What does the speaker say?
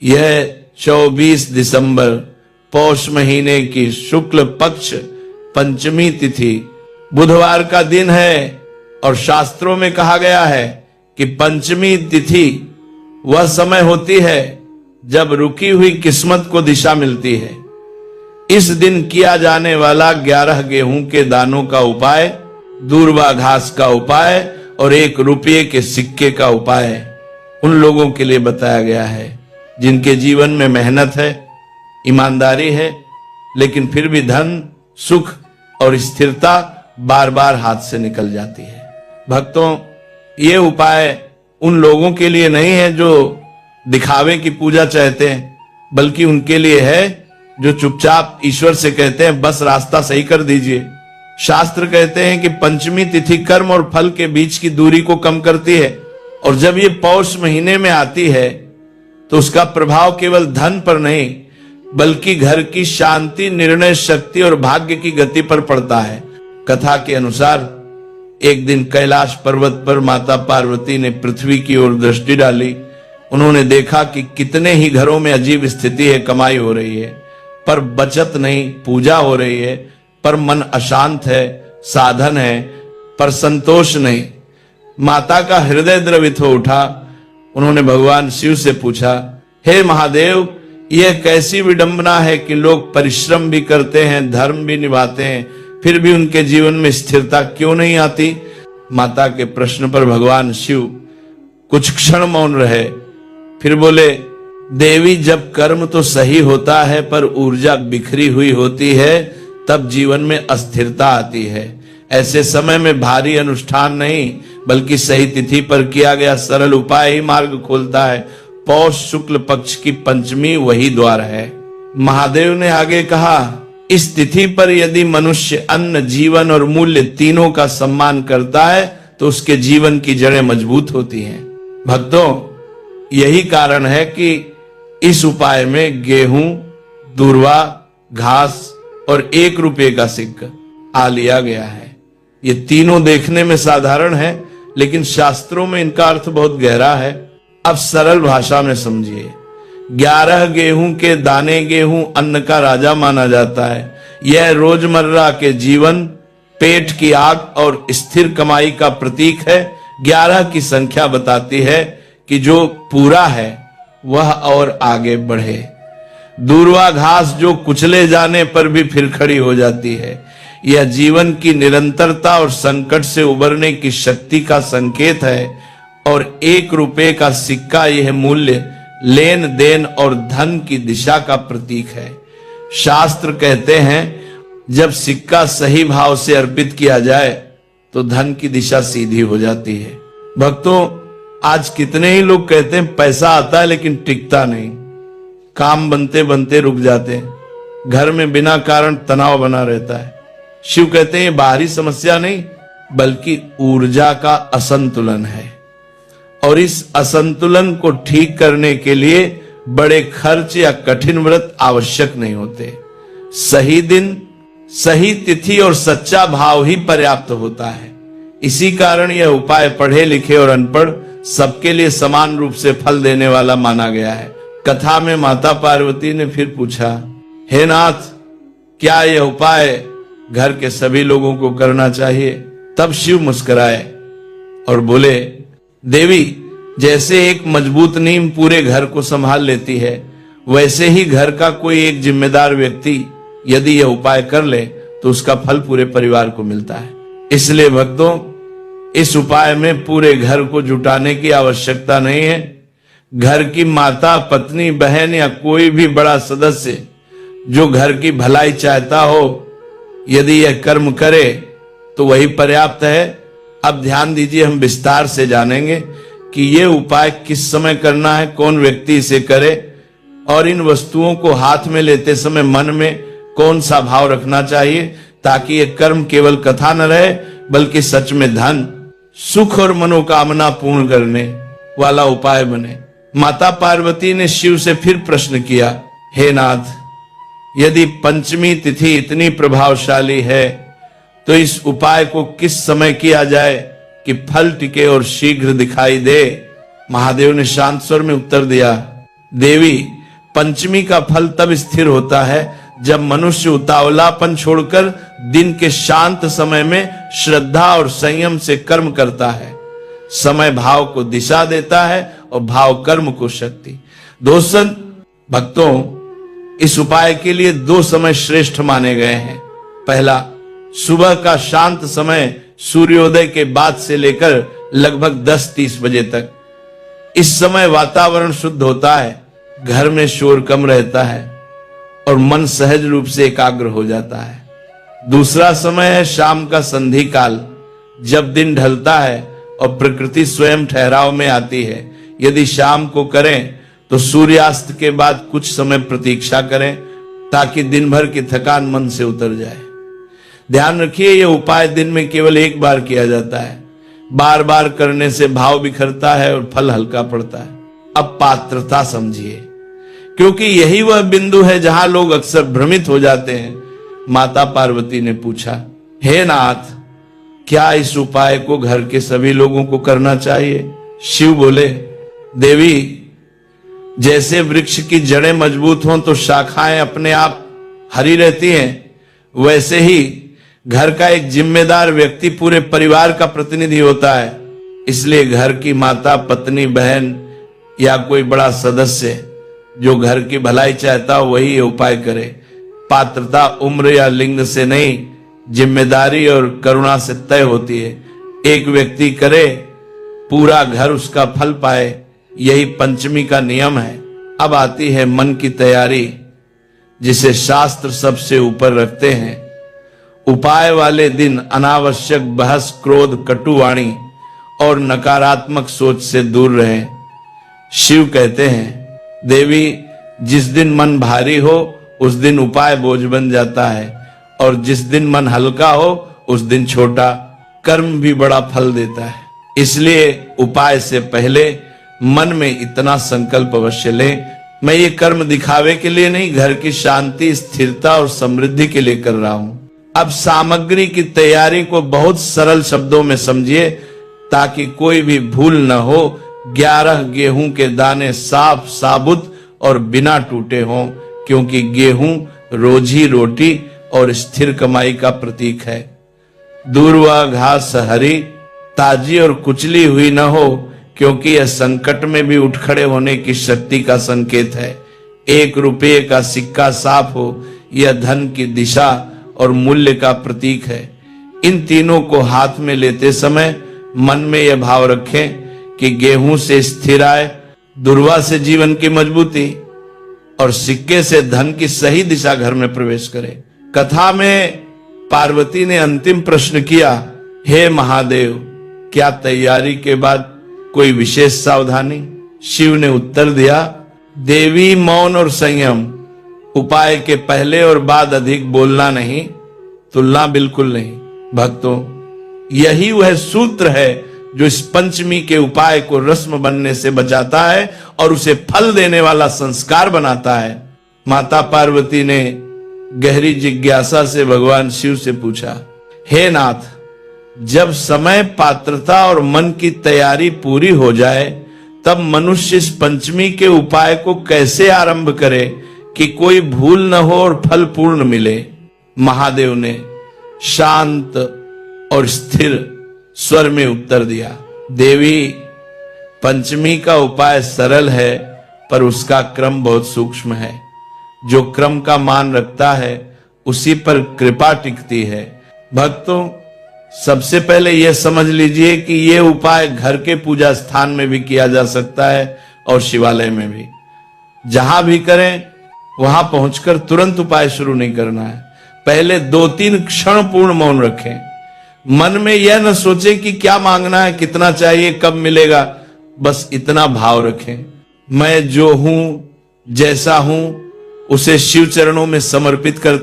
यह 24 दिसंबर पौष महीने की शुक्ल पक्ष पंचमी तिथि बुधवार का दिन है और शास्त्रों में कहा गया है कि पंचमी तिथि वह समय होती है जब रुकी हुई किस्मत को दिशा मिलती है। इस दिन किया जाने वाला 11 गेहूं के दानों का उपाय, दूर्वा घास का उपाय और 1 रुपये के सिक्के का उपाय उन लोगों के लिए बताया गया है जिनके जीवन में मेहनत है, ईमानदारी है, लेकिन फिर भी धन, सुख और स्थिरता बार बार हाथ से निकल जाती है। भक्तों, ये उपाय उन लोगों के लिए नहीं है जो दिखावे की पूजा चाहते हैं, बल्कि उनके लिए है जो चुपचाप ईश्वर से कहते हैं बस रास्ता सही कर दीजिए। शास्त्र कहते हैं कि पंचमी तिथि कर्म और फल के बीच की दूरी को कम करती है और जब ये पौष महीने में आती है तो उसका प्रभाव केवल धन पर नहीं बल्कि घर की शांति, निर्णय शक्ति और भाग्य की गति पर पड़ता है। कथा के अनुसार एक दिन कैलाश पर्वत पर माता पार्वती ने पृथ्वी की ओर दृष्टि डाली। उन्होंने देखा कि कितने ही घरों में अजीब स्थिति है, कमाई हो रही है पर बचत नहीं, पूजा हो रही है पर मन अशांत है, साधन है पर संतोष नहीं। माता का हृदय द्रवित हो उठा। उन्होंने भगवान शिव से पूछा, हे महादेव, यह कैसी विडंबना है कि लोग परिश्रम भी करते हैं, धर्म भी निभाते हैं, फिर भी उनके जीवन में स्थिरता क्यों नहीं आती? माता के प्रश्न पर भगवान शिव कुछ क्षण मौन रहे, फिर बोले, देवी, जब कर्म तो सही होता है पर ऊर्जा बिखरी हुई होती है तब जीवन में अस्थिरता आती है। ऐसे समय में भारी अनुष्ठान नहीं बल्कि सही तिथि पर किया गया सरल उपाय ही मार्ग खोलता है। पौष शुक्ल पक्ष की पंचमी वही द्वार है। महादेव ने आगे कहा, इस तिथि पर यदि मनुष्य अन्न, जीवन और मूल्य तीनों का सम्मान करता है तो उसके जीवन की जड़ें मजबूत होती हैं। भक्तों, यही कारण है कि इस उपाय में गेहूं, दूर्वा घास और 1 रुपये का सिक्का आ लिया गया है। ये तीनों देखने में साधारण है लेकिन शास्त्रों में इनका अर्थ बहुत गहरा है। अब सरल भाषा में समझिए। 11 गेहूं के दाने, गेहूं अन्न का राजा माना जाता है। यह रोजमर्रा के जीवन, पेट की आग और स्थिर कमाई का प्रतीक है। 11 की संख्या बताती है कि जो पूरा है वह और आगे बढ़े। दूर्वा घास जो कुचले जाने पर भी फिर खड़ी हो जाती है। यह जीवन की निरंतरता और संकट से उबरने की शक्ति का संकेत है और 1 रुपये का सिक्का यह मूल्य, लेन देन और धन की दिशा का प्रतीक है। शास्त्र कहते हैं जब सिक्का सही भाव से अर्पित किया जाए तो धन की दिशा सीधी हो जाती है। भक्तों, आज कितने ही लोग कहते हैं पैसा आता है लेकिन टिकता नहीं, काम बनते बनते रुक जाते हैं, घर में बिना कारण तनाव बना रहता है। शिव कहते हैं ये बाहरी समस्या नहीं बल्कि ऊर्जा का असंतुलन है और इस असंतुलन को ठीक करने के लिए बड़े खर्च या कठिन व्रत आवश्यक नहीं होते। सही दिन, सही तिथि और सच्चा भाव ही पर्याप्त होता है। इसी कारण यह उपाय पढ़े लिखे और अनपढ़ सबके लिए समान रूप से फल देने वाला माना गया है। कथा में माता पार्वती ने फिर पूछा, हे नाथ, क्या यह उपाय घर के सभी लोगों को करना चाहिए? तब शिव मुस्कुराए और बोले, देवी, जैसे एक मजबूत नींव पूरे घर को संभाल लेती है वैसे ही घर का कोई एक जिम्मेदार व्यक्ति यदि यह उपाय कर ले तो उसका फल पूरे परिवार को मिलता है। इसलिए भक्तों, इस उपाय में पूरे घर को जुटाने की आवश्यकता नहीं है। घर की माता, पत्नी, बहन या कोई भी बड़ा सदस्य जो घर की भलाई चाहता हो यदि यह कर्म करे तो वही पर्याप्त है। अब ध्यान दीजिए, हम विस्तार से जानेंगे कि यह उपाय किस समय करना है, कौन व्यक्ति इसे करे और इन वस्तुओं को हाथ में लेते समय मन में कौन सा भाव रखना चाहिए ताकि यह कर्म केवल कथा न रहे बल्कि सच में धन, सुख और मनोकामना पूर्ण करने वाला उपाय बने। माता पार्वती ने शिव से फिर प्रश्न किया, हे नाथ, यदि पंचमी तिथि इतनी प्रभावशाली है तो इस उपाय को किस समय किया जाए कि फल टिके और शीघ्र दिखाई दे? महादेव ने शांत स्वर में उत्तर दिया, देवी, पंचमी का फल तब स्थिर होता है जब मनुष्य उतावलापन छोड़कर दिन के शांत समय में श्रद्धा और संयम से कर्म करता है। समय भाव को दिशा देता है और भाव कर्म को शक्ति। दोस्तों भक्तों, इस उपाय के लिए 2 समय श्रेष्ठ माने गए हैं। पहला, सुबह का शांत समय सूर्योदय के बाद से लेकर लगभग 10:30 बजे तक। इस समय वातावरण शुद्ध होता है, घर में शोर कम रहता है और मन सहज रूप से एकाग्र हो जाता है। दूसरा समय है शाम का संधि काल, जब दिन ढलता है और प्रकृति स्वयं ठहराव में आती है। यदि शाम को करें तो सूर्यास्त के बाद कुछ समय प्रतीक्षा करें ताकि दिन भर की थकान मन से उतर जाए। ध्यान रखिए, यह उपाय दिन में केवल एक बार किया जाता है। बार बार करने से भाव बिखरता है और फल हल्का पड़ता है। अब पात्रता समझिए, क्योंकि यही वह बिंदु है जहां लोग अक्सर भ्रमित हो जाते हैं। माता पार्वती ने पूछा, हे नाथ, क्या इस उपाय को घर के सभी लोगों को करना चाहिए? शिव बोले, देवी, जैसे वृक्ष की जड़ें मजबूत हों तो शाखाएं अपने आप हरी रहती हैं, वैसे ही घर का एक जिम्मेदार व्यक्ति पूरे परिवार का प्रतिनिधि होता है। इसलिए घर की माता, पत्नी, बहन या कोई बड़ा सदस्य जो घर की भलाई चाहता हो वही ये उपाय करे। पात्रता उम्र या लिंग से नहीं, जिम्मेदारी और करुणा से तय होती है। एक व्यक्ति करे, पूरा घर उसका फल पाए, यही पंचमी का नियम है। अब आती है मन की तैयारी, जिसे शास्त्र सबसे ऊपर रखते हैं। उपाय वाले दिन अनावश्यक बहस, क्रोध, कटुवाणी और नकारात्मक सोच से दूर रहें। शिव कहते हैं, देवी, जिस दिन मन भारी हो उस दिन उपाय बोझ बन जाता है, और जिस दिन मन हल्का हो उस दिन छोटा कर्म भी बड़ा फल देता है। इसलिए उपाय से पहले मन में इतना संकल्प अवश्य लें, मैं ये कर्म दिखावे के लिए नहीं, घर की शांति, स्थिरता और समृद्धि के लिए कर रहा हूं। अब सामग्री की तैयारी को बहुत सरल शब्दों में समझिए ताकि कोई भी भूल न हो। 11 गेहूं के दाने साफ, साबुत और बिना टूटे हों, क्योंकि गेहूं रोजी रोटी और स्थिर कमाई का प्रतीक है। दूर्वा घास हरी, ताजी और कुचली हुई न हो, क्योंकि यह संकट में भी उठ खड़े होने की शक्ति का संकेत है। 1 रुपये का सिक्का साफ हो, यह धन की दिशा और मूल्य का प्रतीक है। इन तीनों को हाथ में लेते समय मन में यह भाव रखें कि गेहूं से स्थिर आय, दुर्वा से जीवन की मजबूती और सिक्के से धन की सही दिशा घर में प्रवेश करे। कथा में पार्वती ने अंतिम प्रश्न किया, हे महादेव, क्या तैयारी के बाद कोई विशेष सावधानी? शिव ने उत्तर दिया, देवी, मौन और संयम। उपाय के पहले और बाद अधिक बोलना नहीं, तुलना बिल्कुल नहीं। भक्तों, यही वह सूत्र है जो इस पंचमी के उपाय को रस्म बनने से बचाता है और उसे फल देने वाला संस्कार बनाता है। माता पार्वती ने गहरी जिज्ञासा से भगवान शिव से पूछा, हे नाथ, जब समय, पात्रता और मन की तैयारी पूरी हो जाए तब मनुष्य इस पंचमी के उपाय को कैसे आरंभ करे कि कोई भूल न हो और फल पूर्ण मिले? महादेव ने शांत और स्थिर स्वर में उत्तर दिया, देवी, पंचमी का उपाय सरल है पर उसका क्रम बहुत सूक्ष्म है। जो क्रम का मान रखता है उसी पर कृपा टिकती है। भक्तों, सबसे पहले यह समझ लीजिए कि यह उपाय घर के पूजा स्थान में भी किया जा सकता है और शिवालय में भी। जहां भी करें वहां पहुंचकर तुरंत उपाय शुरू नहीं करना है। पहले 2-3 क्षण पूर्ण मौन रखें। मन में यह न सोचें कि क्या मांगना है, कितना चाहिए, कब मिलेगा। बस इतना भाव रखें, मैं जो हूं, जैसा हूं, उसे शिव चरणों में समर्पित करता